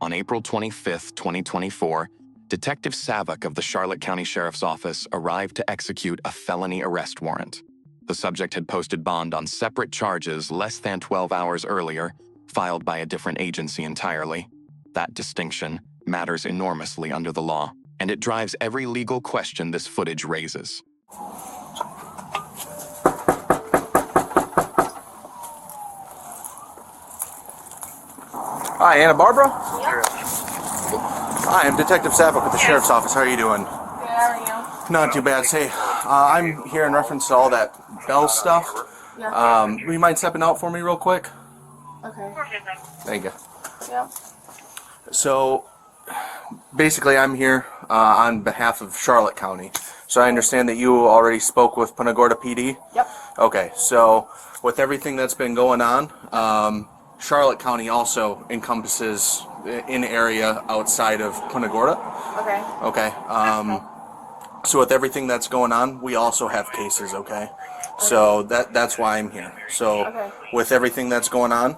On April 25, 2024, Detective Savoc of the Charlotte County Sheriff's Office arrived to execute a felony arrest warrant. The subject had posted bond on separate charges less than 12 hours earlier, filed by a different agency entirely. That distinction matters enormously under the law, and it drives every legal question this footage raises. Hi, Anna Barbara? Yep. Hi, I'm Detective Savoc with the Sheriff's Office. How are you doing? Good, how are you? Not too bad. Say, I'm here in reference to all that Bell stuff. Yeah. Will you mind stepping out for me real quick? Okay. Thank you. Yep. So, basically, I'm here on behalf of Charlotte County. So I understand that you already spoke with Punta Gorda PD? Yep. Okay, so with everything that's been going on, Charlotte County also encompasses an area outside of Punta Gorda. Okay. Okay. So with everything that's going on, we also have cases, okay? So that's why I'm here. So with everything that's going on,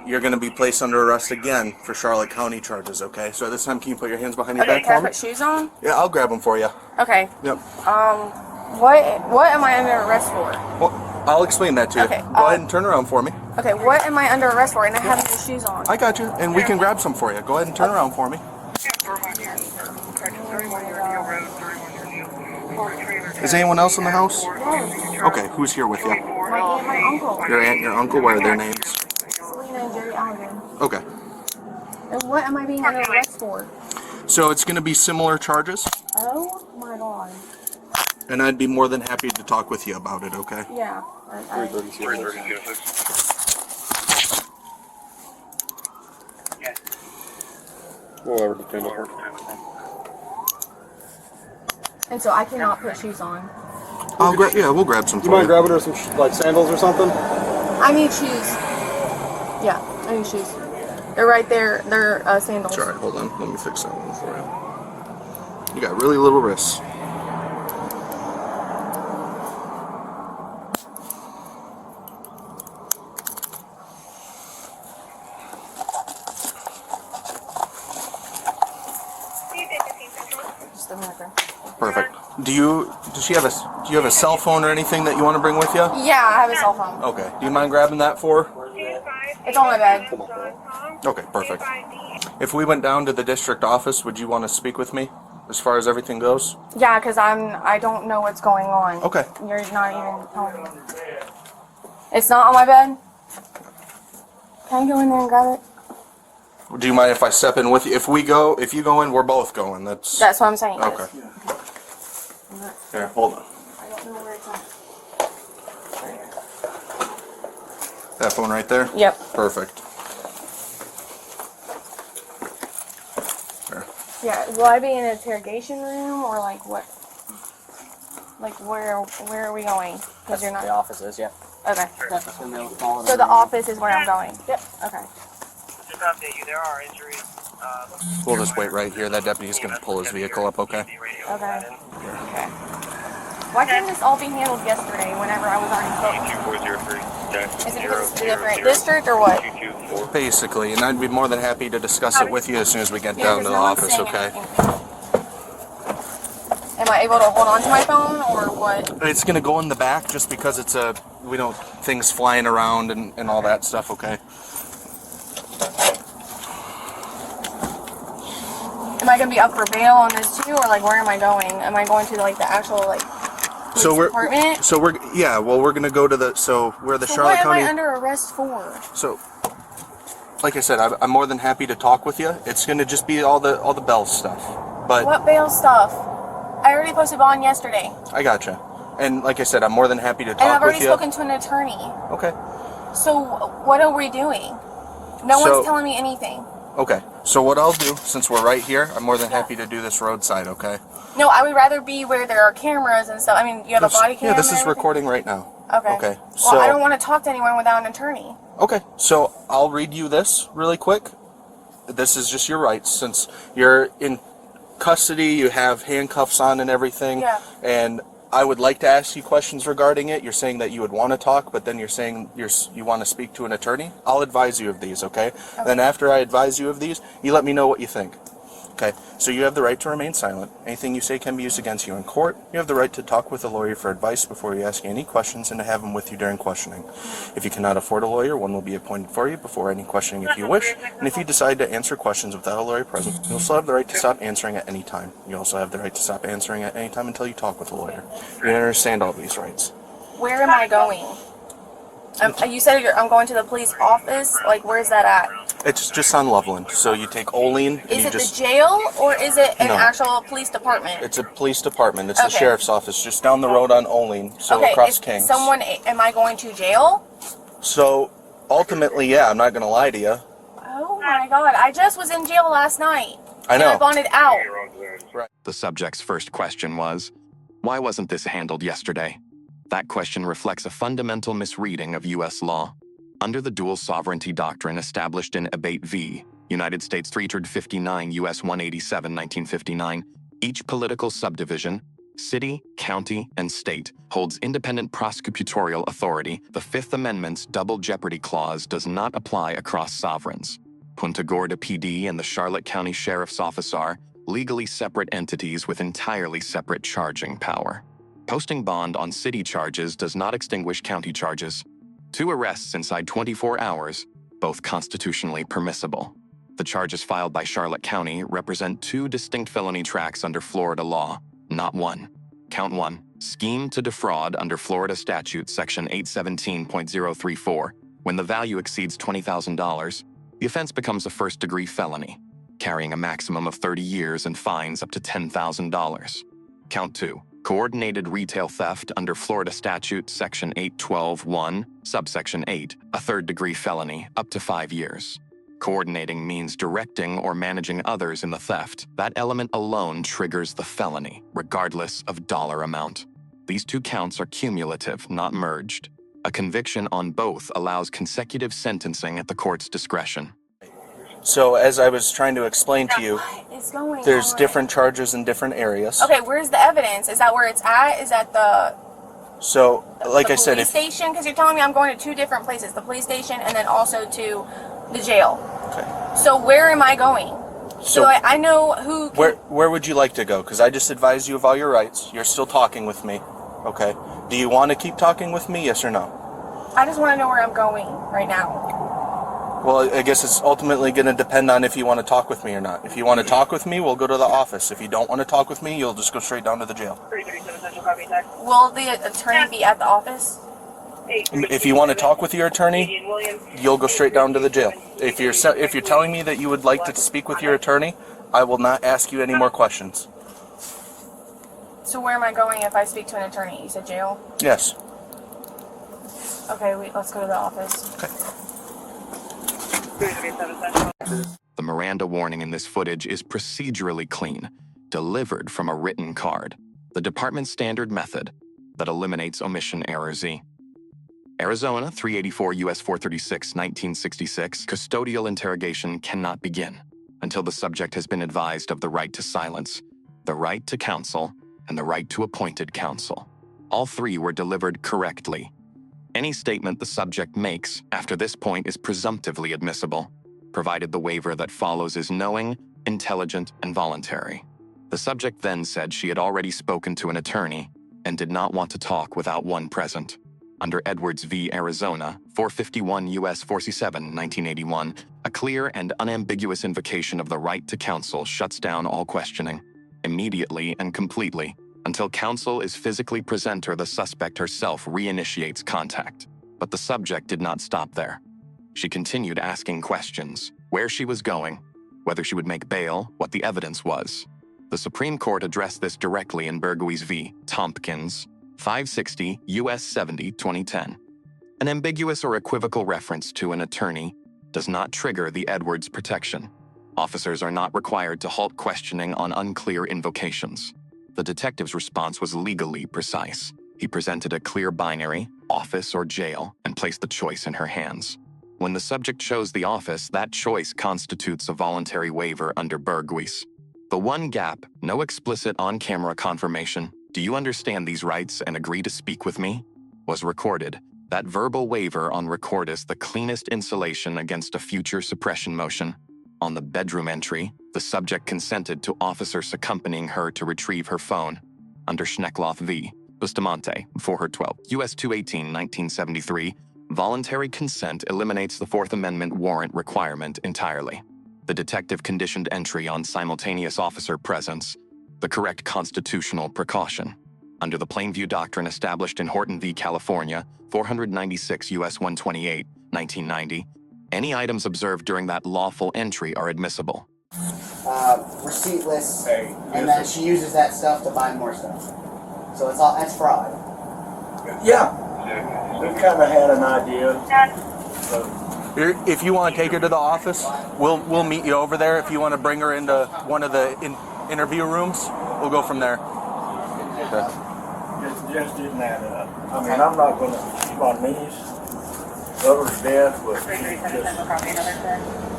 you're going to be placed under arrest again for Charlotte County charges, okay? So this time, can you put your hands behind your back Can I for me? put shoes on? Yeah, I'll grab them for you. Okay. Yep. What am I under arrest for? Well, I'll explain that to you. Okay, Go ahead and turn around for me. Okay, what am I under arrest for? And I have no shoes on. I got you, and we can grab some for you. Go ahead and turn around for me. Is anyone else in the house? No. Okay, who's here with you? My aunt and my uncle. Your aunt and your uncle, what are their names? Selena and Jerry Allen. Okay. And what am I being under arrest for? So it's going to be similar charges, Oh my god. and I'd be more than happy to talk with you about it, okay? Yeah. And so I cannot put shoes on. We'll grab some for You mind grabbing her some like sandals or something? I need shoes. Yeah, I need shoes. They're right there. They're sandals. It's alright, hold on. Let me fix that one for you. You got really little wrists. Just a minute. Perfect. Do you have a cell phone or anything that you want to bring with you? Yeah, I have a cell phone. Okay. Do you mind grabbing that for? It's on my bed. Okay, perfect. If we went down to the district office, would you want to speak with me as far as everything goes? Yeah, because I don't know what's going on. Okay. You're not even telling me. It's not on my bed? Can I go in there and grab it? Do you mind if I step in with you? If you go in, we're both going. That's That's what I'm saying. okay. Here, hold on. I don't know where it's at. That phone right there? Yep. Perfect. There. Yeah, will I be in an interrogation room or like what? Like where are we going? Because you're not. The offices, yeah. Okay. So the office is where I'm going. Yep. Okay. Just to update you, there are injuries. We'll just wait right here. That deputy's going to pull his vehicle up, okay? Okay. Okay. Why couldn't this all be handled yesterday whenever I was already booked? Is it because it's a different district or what? Basically, and I'd be more than happy to discuss it with you as soon as we get Yeah, down to 'cause the no one's office, saying okay? anything. Am I able to hold on to my phone or what? It's going to go in the back just because it's we don't, things flying around and all that stuff, okay? Am I gonna be up for bail on this too, or like where am I going? Am I going to like the actual like police department? We're going to go to the, we're the So Charlotte what am County. I under arrest for? So, like I said, I'm more than happy to talk with you. It's going to just be all the Bell stuff. But What bail stuff? I already posted bond yesterday, I gotcha. And like I said, I'm more than happy to and I've talk already with you. spoken to an attorney. Okay. So what are we doing? No So- one's telling me anything. Okay. So what I'll do, since we're right here, I'm more than happy to do this roadside, okay? No, I would rather be where there are cameras and stuff. I mean, you have a body cam. Yeah, this and is everything? recording right now. Okay. Okay. Well, I don't want to talk to anyone without an attorney. Okay, so I'll read you this really quick. This is just your rights. Since you're in custody, you have handcuffs on and everything. Yeah. And I would like to ask you questions regarding it. You're saying that you would want to talk, but then you're saying you want to speak to an attorney. I'll advise you of these, okay? Then after I advise you of these, you let me know what you think. Okay, so you have the right to remain silent. Anything you say can be used against you in court. You have the right to talk with a lawyer for advice before you ask any questions and to have him with you during questioning. If you cannot afford a lawyer, one will be appointed for you before any questioning if you wish. And if you decide to answer questions without a lawyer present, you'll still have the right to stop answering at any time. You also have the right to stop answering at any time until you talk with a lawyer. You understand all these rights. Where am I going? You said I'm going to the police office. Like, where's that at? It's just on Loveland. So you take Olean and Is you it just... the jail or is it an No. actual police department? It's a police department. It's the Okay. sheriff's office just down the road on Olean, so Okay, across is Kings. am I going to jail? So ultimately, yeah, I'm not going to lie to you. Oh my god, I just was in jail last night. I And I know. bonded out. The subject's first question was, why wasn't this handled yesterday? That question reflects a fundamental misreading of U.S. law. Under the dual sovereignty doctrine established in Abate v. United States 359 U.S. 187, 1959, each political subdivision, city, county, and state holds independent prosecutorial authority. The Fifth Amendment's double jeopardy clause does not apply across sovereigns. Punta Gorda PD and the Charlotte County Sheriff's Office are legally separate entities with entirely separate charging power. Posting bond on city charges does not extinguish county charges. 2 arrests inside 24 hours, both constitutionally permissible. The charges filed by Charlotte County represent 2 distinct felony tracks under Florida law, not one. Count 1, scheme to defraud under Florida Statutes section 817.034. When the value exceeds $20,000, the offense becomes a first-degree felony, carrying a maximum of 30 years and fines up to $10,000. Count 2, coordinated retail theft under Florida Statute section 812.1, subsection 8, a third-degree felony, up to 5 years. Coordinating means directing or managing others in the theft. That element alone triggers the felony, regardless of dollar amount. These 2 counts are cumulative, not merged. A conviction on both allows consecutive sentencing at the court's discretion. So as I was trying to explain to you, What is going there's on? different charges in different areas. Okay, where's the evidence? Is that where it's at? Is that the So, like I said, police station? Because you're telling me I'm going to 2 different places, the police station and then also to the jail. Okay. So where am I going? So I know who can, where would you like to go? Because I just advised you of all your rights. You're still talking with me. Okay. Do you want to keep talking with me? Yes or no? I just want to know where I'm going right now. Well, I guess it's ultimately going to depend on if you want to talk with me or not. If you want to talk with me, we'll go to the office. If you don't want to talk with me, you'll just go straight down to the jail. Will the attorney be at the office? If you want to talk with your attorney, you'll go straight down to the jail. If you're telling me that you would like to speak with your attorney, I will not ask you any more questions. So where am I going if I speak to an attorney? You said jail? Yes. Okay, let's go to the office. The Miranda warning in this footage is procedurally clean, delivered from a written card, the department's standard method that eliminates omission error Z. Arizona 384 U.S. 436, 1966, custodial interrogation cannot begin until the subject has been advised of the right to silence, the right to counsel, and the right to appointed counsel. All 3 were delivered correctly. Any statement the subject makes after this point is presumptively admissible, provided the waiver that follows is knowing, intelligent, and voluntary. The subject then said she had already spoken to an attorney and did not want to talk without one present. Under Edwards v. Arizona, 451 U.S. 47, 1981, a clear and unambiguous invocation of the right to counsel shuts down all questioning, immediately and completely, until counsel is physically present or the suspect herself reinitiates contact. But the subject did not stop there. She continued asking questions: where she was going, whether she would make bail, what the evidence was. The Supreme Court addressed this directly in Berghuis v. Thompkins, 560 U.S. 70, 2010. An ambiguous or equivocal reference to an attorney does not trigger the Edwards protection. Officers are not required to halt questioning on unclear invocations. The detective's response was legally precise. He presented a clear binary, office or jail, and placed the choice in her hands. When the subject chose the office, that choice constitutes a voluntary waiver under Berghuis. The one gap, no explicit on-camera confirmation, "Do you understand these rights and agree to speak with me?" was recorded. That verbal waiver on record is the cleanest insulation against a future suppression motion. On the bedroom entry, the subject consented to officers accompanying her to retrieve her phone. Under Schneckloth v. Bustamonte, 412, U.S. 218, 1973, voluntary consent eliminates the Fourth Amendment warrant requirement entirely. The detective conditioned entry on simultaneous officer presence, the correct constitutional precaution. Under the Plainview Doctrine established in Horton v. California, 496 U.S. 128, 1990, any items observed during that lawful entry are admissible. Receiptless, and then she uses that stuff to buy more stuff. So that's fraud. Yeah, we kind of had an idea. If you want to take her to the office, we'll meet you over there. If you want to bring her into one of the interview rooms, we'll go from there. Just didn't add up. I mean, I'm not going to, my niece, love her to death, but she just...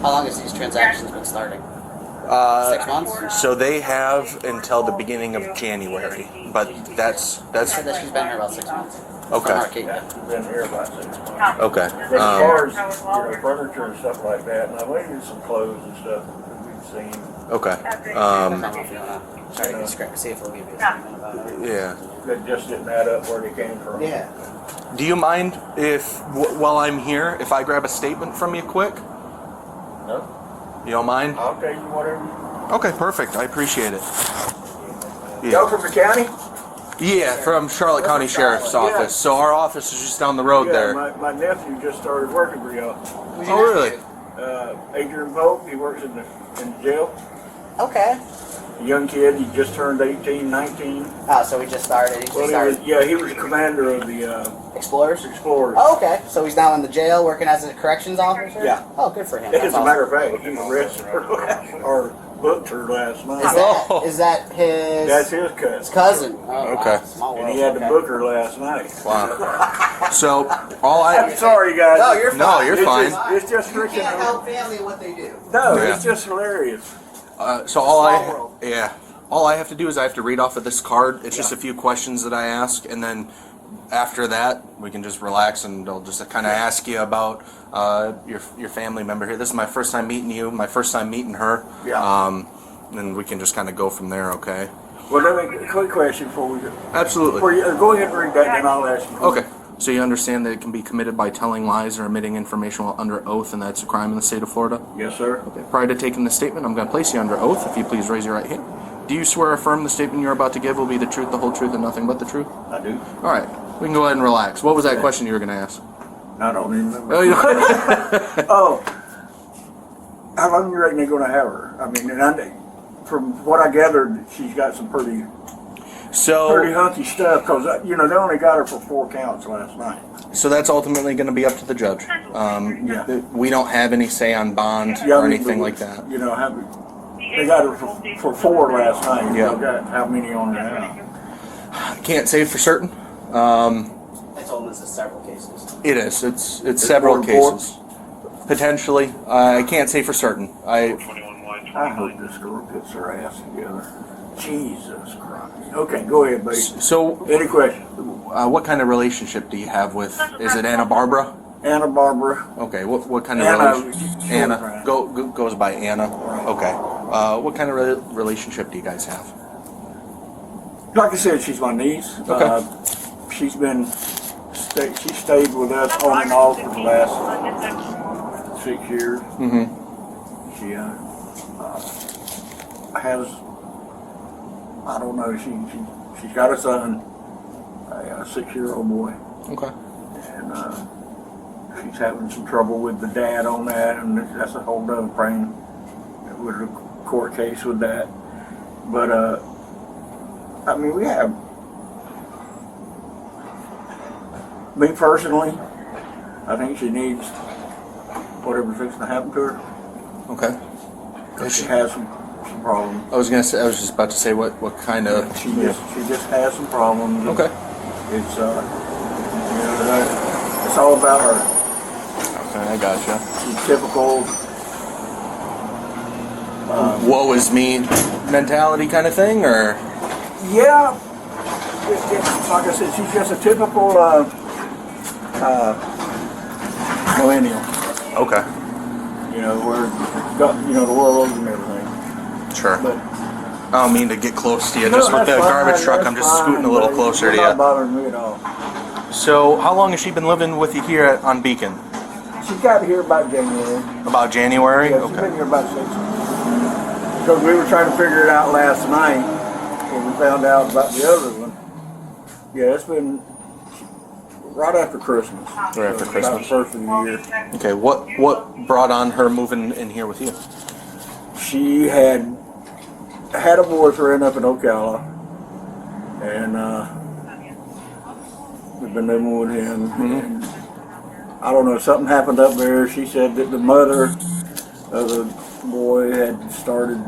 How long has these transactions been starting? 6 months? So they have until the beginning of January, but that's. I said that she's been here about 6 months. Okay. She's been here about 6 months. Okay. But as far as furniture and stuff like that, now we did some clothes and stuff that we've seen. Okay. I don't know if you want to try to see if we'll give you a statement about it. Yeah. That just didn't add up where they came from. Yeah. Do you mind if, while I'm here, if I grab a statement from you quick? No? You don't mind? I'll tell you whatever. Okay, perfect. I appreciate it. Y'all from the county? Yeah, from Charlotte County Sheriff's Office. So our office is just down the road there. My nephew just started working for y'all. Oh, really? Adrian Pope, he works in the jail. Okay. A young kid, he just turned 18, 19. Oh, so we just started. He was commander of the Explorers? Explorers. Oh, okay. So he's now in the jail working as a corrections officer? Yeah. Oh, good for him. As a matter of fact, he arrested her or booked her last night. Is that his... That's his cousin. His cousin? Oh, Okay. Wow. Small world. And he had to book her last night. Wow. So I'm sorry, guys. No, you're fine. No, you're fine. It's just You freaking... can't help family what they do. No, Yeah. it's just hilarious. So all I have to do is I have to read off of this card. It's just a few questions that I ask, and then after that we can just relax, and I'll just kind of ask you about your family member here. This is my first time meeting you, my first time meeting her. Yeah. And we can just kind of go from there. Okay. Well, let me, a quick question before we go. Absolutely. Go ahead and read that, and I'll ask you. Okay. So you understand that it can be committed by telling lies or omitting information while under oath, and that's a crime in the state of Florida? Yes, sir. Okay. Prior to taking the statement, I'm going to place you under oath. If you please raise your right hand. Do you swear or affirm the statement you're about to give will be the truth, the whole truth, and nothing but the truth? I do. All right. We can go ahead and relax. What was that question you were going to ask? I don't even remember. Oh, you How long you reckon they're going to have her? I mean, from what I gathered, she's got some pretty hunky stuff, because they only got her for 4 counts last night. So that's ultimately going to be up to the judge. We don't have any say on bond or anything like that. They got her for 4 last night. Yeah. They got how many on there now? I can't say for certain. I told him this is several cases. It is. It's several cases. Potentially. I can't say for certain. I hope this girl gets her ass together. Jesus Christ. Okay, go ahead, buddy. So, any questions? What kind of relationship do you have with? Is it Anna Barbara? Anna Barbara. Okay. What kind of relationship? Anna Goes by Anna. Okay. What kind of relationship do you guys have? Like I said, she's my niece. Okay. She stayed with us on and off for the last 6 years. Mm-hmm. She has, I don't know, she's got a son, a 6-year-old boy. Okay. And she's having some trouble with the dad on that, and that's a whole other thing with a court case with that. But I mean, we have, me personally, I think she needs whatever's fixing to happen to her. Okay. She has some problems. I was just about to say what kind of. She just has some problems. Okay. It's it's all about her. Okay, I gotcha. She's typical. Woe is me mentality kind of thing, or? Yeah, like I said, she's just a typical millennial. Okay. You know, where the world and everything. Sure. But I don't mean to get close to you. no, Just with the that's fine, garbage truck, I'm that's just scooting a fine, little but closer you're to not you. bothering me at all. So, how long has she been living with you here on Beacon? She got here about January. About January? Yeah, she's been here about 6 months. Because we were trying to figure it out last night, and we found out about the other one. Yeah, it's been right after Christmas. Right after About Christmas. the first of the year. Okay, what brought on her moving in here with you? She had a boyfriend up in Ocala, and we've been living with him. And I don't know, something happened up there. She said that the mother of the boy had started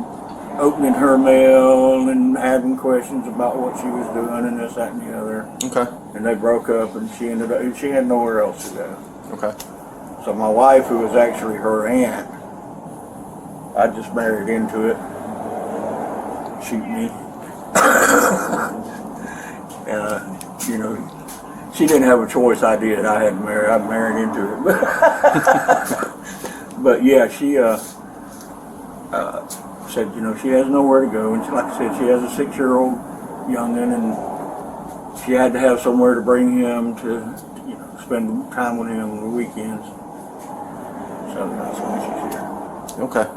opening her mail and having questions about what she was doing and this, that, and the other. Okay. And they broke up, and she had nowhere else to go. Okay. So my wife, who was actually her aunt, I just married into it. Shoot me. You know, she didn't have a choice. I did. I married into it. But yeah, she said, you know, she has nowhere to go, and like I said, she has a 6-year-old youngin', and she had to have somewhere to bring him to, you know, spend time with him on the weekends. So that's why she's here. Okay.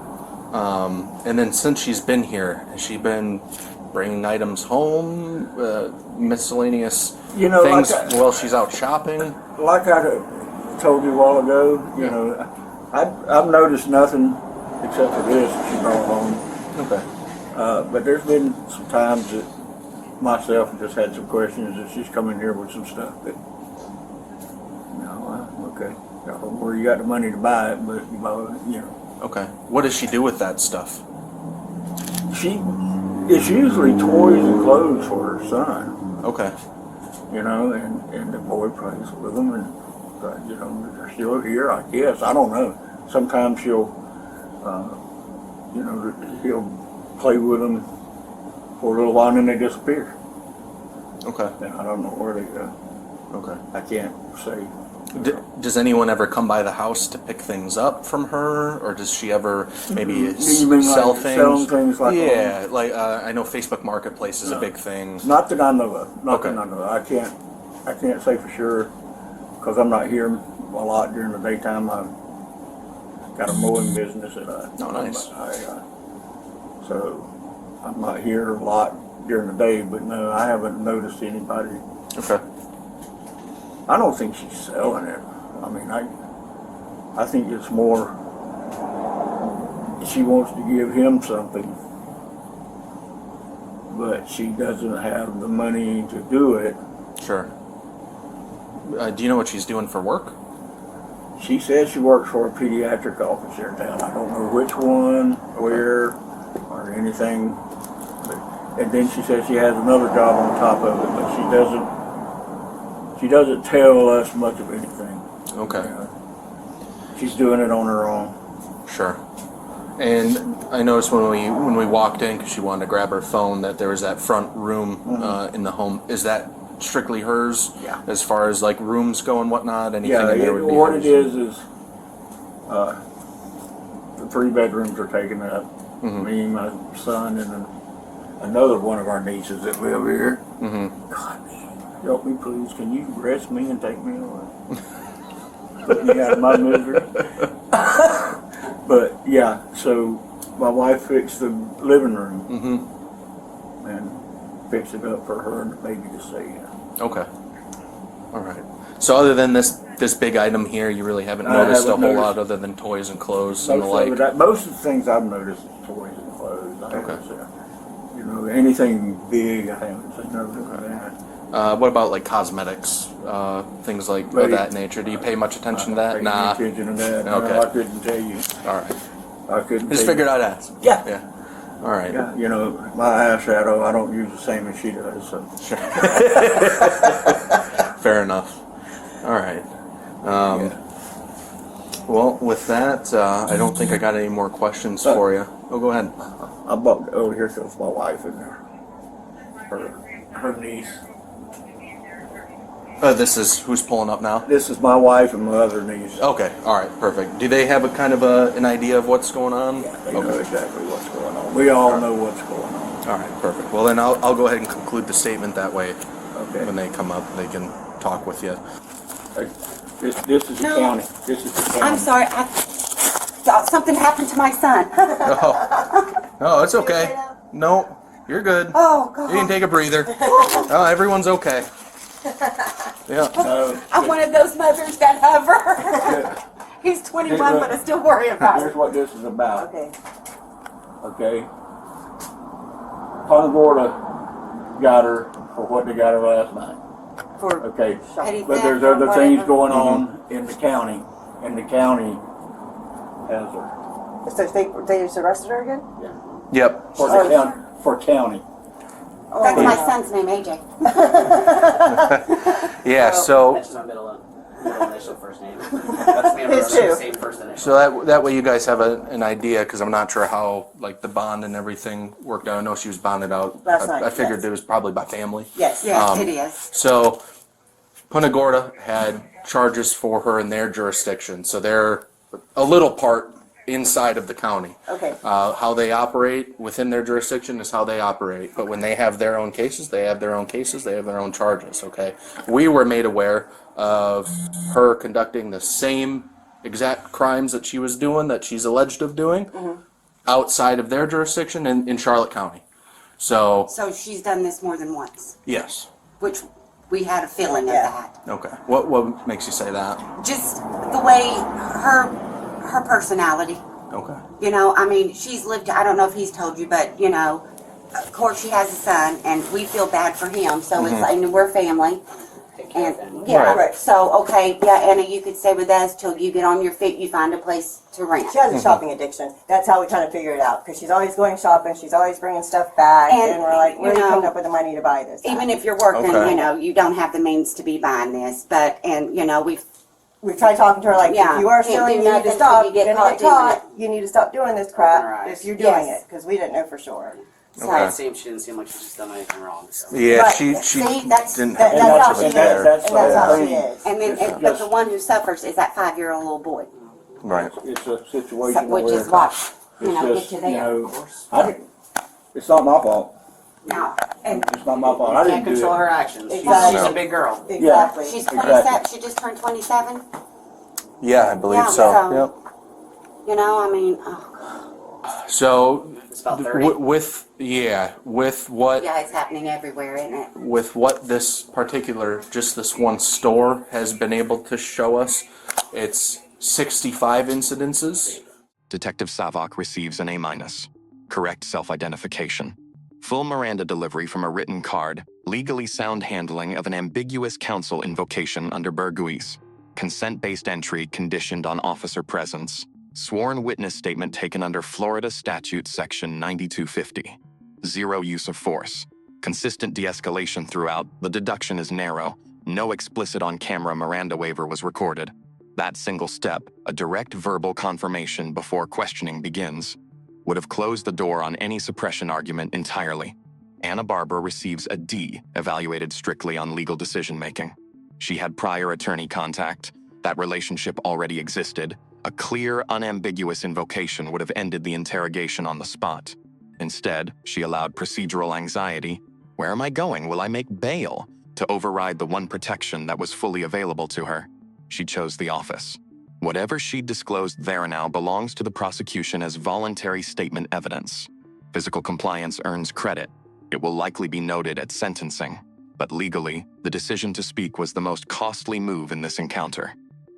And then since she's been here, has she been bringing items home, miscellaneous things while she's out shopping? Like I told you a while ago, you know, I've noticed nothing except for this that she brought home. Okay. But there's been some times that myself just had some questions that she's come in here with some stuff that, you know, okay, where you got the money to buy it, but you know. Okay. What does she do with that stuff? It's usually toys and clothes for her son. Okay. You know, and the boy plays with them, and you know, they're still here, I guess. I don't know. Sometimes she'll, you know, he'll play with them for a little while and then they disappear. Okay. And I don't know where they go. Okay. I can't say. Does anyone ever come by the house to pick things up from her, or does she ever maybe You mean sell like things? selling things like yeah, like I know Facebook Marketplace is a big thing. Not that I know of. Not Okay. that I know of. I can't say for sure because I'm not here a lot during the daytime. I've got a mowing business that Oh, nice. So I'm not here a lot during the day, but no, I haven't noticed anybody. Okay. I don't think she's selling it. I mean, I think it's more she wants to give him something, but she doesn't have the money to do it. Sure. Do you know what she's doing for work? She says she works for a pediatric office here in town. I don't know which one, where, or anything. And then she says she has another job on top of it, but she doesn't tell us much of anything. Okay. She's doing it on her own. Sure. And I noticed when we walked in, because she wanted to grab her phone, that there was that front room in the home. Is that strictly hers? Yeah. As far as like rooms go and whatnot, anything in there would be what hers? it is the 3 bedrooms are taken up. Me, my son, and another one of our nieces that live here. God, help me please. Can you arrest me and take me away? Put me out of my misery. But yeah, so my wife fixed the living room and fixed it up for her and the baby to stay in. Okay. All right. So other than this big item here, you really haven't noticed a whole lot other than toys and clothes and the like? Most of the things I've noticed is toys and clothes. I haven't seen, you know, anything big, I haven't seen nothing like that. What about like cosmetics, things like of that nature? Do you pay much attention to that? Nah. Pay attention to that. Okay. No, I couldn't tell you. All right. I couldn't. Just figured I'd ask. Yeah. Yeah. All right. Yeah. You know, my eyeshadow, I don't use the same as she does. So. Sure. Fair enough. All right. Well, with that, I don't think I got any more questions for you. Oh, go ahead. I bought. Oh, here comes my wife and her niece. This is who's pulling up now? This is my wife and my other niece. Okay, all right, perfect. Do they have a kind of an idea of what's going on? They know exactly what's going on. We all know what's going on. All right, perfect. Well, then I'll go ahead and conclude the statement that way. Okay. When they come up, they can talk with you. This is the county. This is the county. I'm sorry. I thought something happened to my son. Oh, it's okay. No, you're good. Oh, God. You can take a breather. Oh, everyone's okay. Yeah. I'm one of those mothers that hover. He's 21, but I still worry about Here's him. what this is about. Okay. Okay. Punta Gorda got her for what they got her last night. For Okay. petty But theft there's or other whatever. things going on in the county, and the county has her. So they just arrested her again? Yep. For the county. For county. That's my son's name, AJ. Yeah. So That's my middle initial first name. That's me and His Miranda, too. same first initial. so that way you guys have an idea, because I'm not sure how like the bond and everything worked out. I know she was bonded out. Last night, I figured yes. it was probably by family. Yes. Yes, it is. So Punta Gorda had charges for her in their jurisdiction, so they're a little part inside of the county. Okay. How they operate within their jurisdiction is how they operate. But when they have their own cases, they have their own cases, they have their own charges, okay? We were made aware of her conducting the same exact crimes that she was doing, that she's alleged of doing, outside of their jurisdiction in Charlotte County. So, So she's done this more than once, yes. which we had a feeling of Yeah. that. Okay. What makes you say that? Just the way her personality. Okay. You know, I mean, she's lived, I don't know if he's told you, but, you know, of course she has a son, and we feel bad for him, so it's like, and we're family. Take care And, of them. yeah, Right. so, okay, yeah, Anna, you could stay with us till you get on your feet, you find a place to rent. She has a shopping addiction. That's how we try to figure it out. Because she's always going shopping. She's always bringing stuff back. And, And, we're like, where are you you know, coming up with the money to buy this? Even if you're working, Okay. you know, you don't have the means to be buying this, but, and, you know, we've, We tried talking to her like, Yeah, if you are can't stealing, do you need nothing to stop. till you get You're gonna caught get doing caught. You need to stop doing this Open crap her eyes. if you're doing Yes. it. Because we didn't know for sure. so, Okay. She didn't seem like she's just done anything wrong. So. Yeah, But, she see, that's- didn't that- have that's much how of she it is. there. That's And that's the how whole she thing. is. and then, This is but just- the one who suffers is that 5-year-old little boy, Right. It's a situation which where is what, you know, it's get you just, there. you know, it's not my fault. Now, and It's not my fault. I Can't didn't do control it. her actions. Exactly. She's a big girl. Exactly. she's Exactly. 27, she just turned 27, Yeah, I believe Yeah, so. so- Yep. you know, I mean, oh, So It's about 30. with what yeah, it's happening everywhere, isn't it? with what this particular, just this one store has been able to show us, it's 65 incidences. Detective Savoc receives an A-. Correct self-identification. Full Miranda delivery from a written card. Legally sound handling of an ambiguous counsel invocation under Berghuis. Consent-based entry conditioned on officer presence. Sworn witness statement taken under Florida Statutes Section 9250. Zero use of force. Consistent de-escalation throughout. The deduction is narrow. No explicit on-camera Miranda waiver was recorded. That single step, a direct verbal confirmation before questioning begins, would have closed the door on any suppression argument entirely. Anna Barber receives a D, evaluated strictly on legal decision-making. She had prior attorney contact. That relationship already existed. A clear, unambiguous invocation would have ended the interrogation on the spot. Instead, she allowed procedural anxiety, "Where am I going? Will I make bail?" to override the one protection that was fully available to her. She chose the office. Whatever she disclosed there now belongs to the prosecution as voluntary statement evidence. Physical compliance earns credit. It will likely be noted at sentencing. But legally, the decision to speak was the most costly move in this encounter.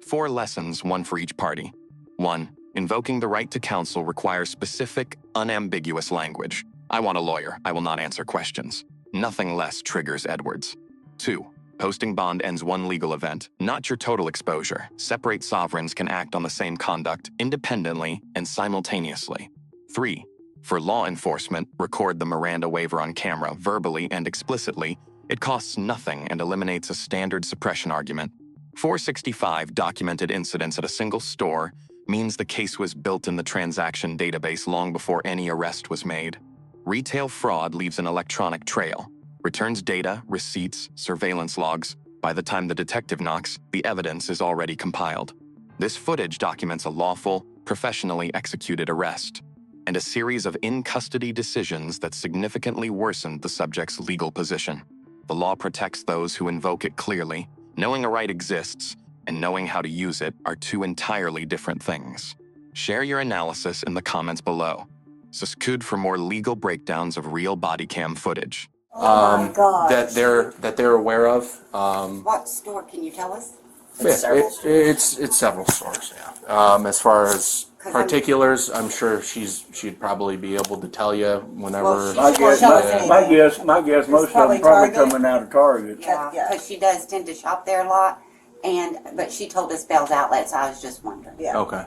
4 lessons, one for each party. 1. Invoking the right to counsel requires specific, unambiguous language. "I want a lawyer. I will not answer questions." Nothing less triggers Edwards. 2. Posting bond ends one legal event, not your total exposure. Separate sovereigns can act on the same conduct independently and simultaneously. 3. For law enforcement, record the Miranda waiver on camera verbally and explicitly. It costs nothing and eliminates a standard suppression argument. 465 documented incidents at a single store means the case was built in the transaction database long before any arrest was made. Retail fraud leaves an electronic trail. Returns data, receipts, surveillance logs. By the time the detective knocks, the evidence is already compiled. This footage documents a lawful, professionally executed arrest, and a series of in-custody decisions that significantly worsened the subject's legal position. The law protects those who invoke it clearly. Knowing a right exists and knowing how to use it are two entirely different things. Share your analysis in the comments below. Subscribe for more legal breakdowns of real body cam footage. Oh my God. That they're aware of. What store, can you tell us? It's several stores. Yeah. As far as particulars, I'm sure she'd probably be able to tell you whenever. Well, My guess, most of them probably coming out of Target. Yeah, Yeah. because she does tend to shop there a lot, but she told us Bell's Outlet, so I was just wondering. Yeah. Okay.